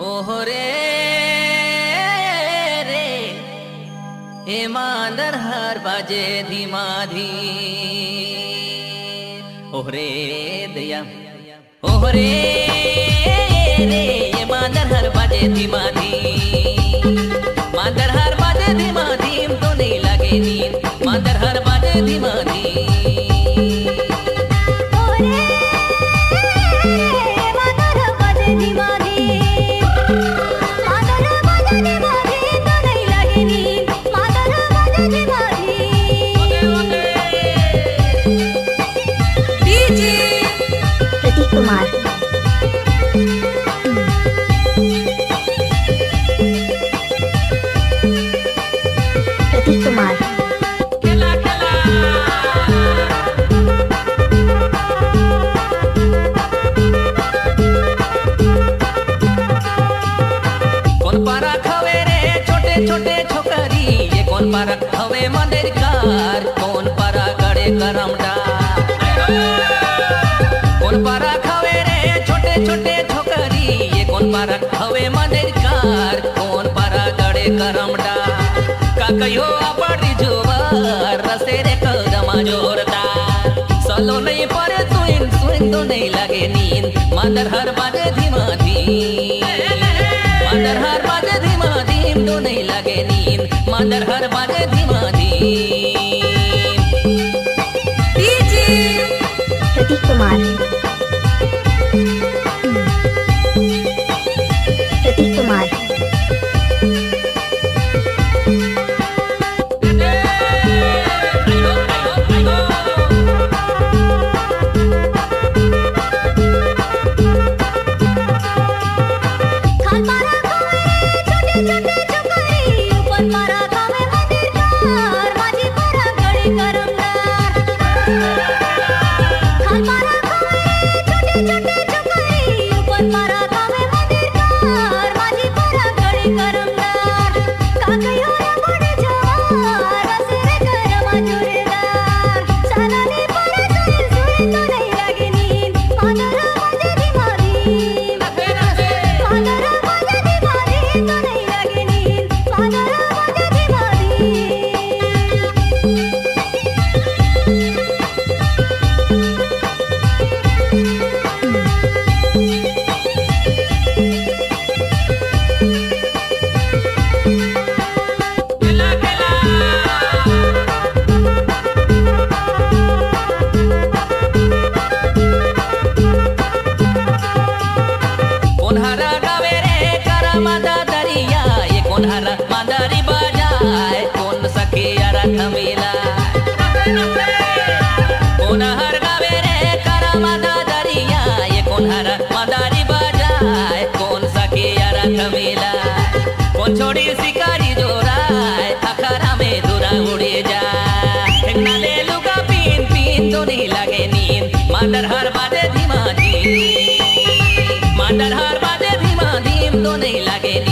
ओहो रे रे हे मांदर हर बाजे धीमा धी ओह रे दया ओह रे रे ये मांदर हर बाजे धीमा धी मांदर हर बाजे धीमा धीम तो नहीं लगे नींद मांदर हर बाजे धीमा धी कुमार प्रतीक कुमार कौन पारा खवे रे छोटे छोटे छोकरी ये कौन पारा खवे मंदिर कार कौन पारा गड़े करमडा कौन पारा खवे रे छोटे छोटे छोकरी ये कौन पारा खवे मंदिर कार कौन पारा गड़े करमडा का कहियो अपड़ी जोवर रसे रे कदमा जोरदार सलो नहीं परे सुइन सुइन तो नहीं लगे नींद मांदर हर बाजे धीमा धी मांदर हर बाजे धीमा धीम तो नहीं लगे नींद मांदर हर बाजे धीमा धीम प्रतीक कुमार प्रतीक कुमार मांदारी बजाए कौन सके यारा थमेला कौन हर गावे रे करा मादा दरिया ये कौन हर मांदारी बजाए कौन सके यारा थमेला कौन छोड़ी शिकारी जोराए अखरा में दूरा उड़े जाए ले लुगा पीन पीन तो नहीं लगे नींद मांदर हर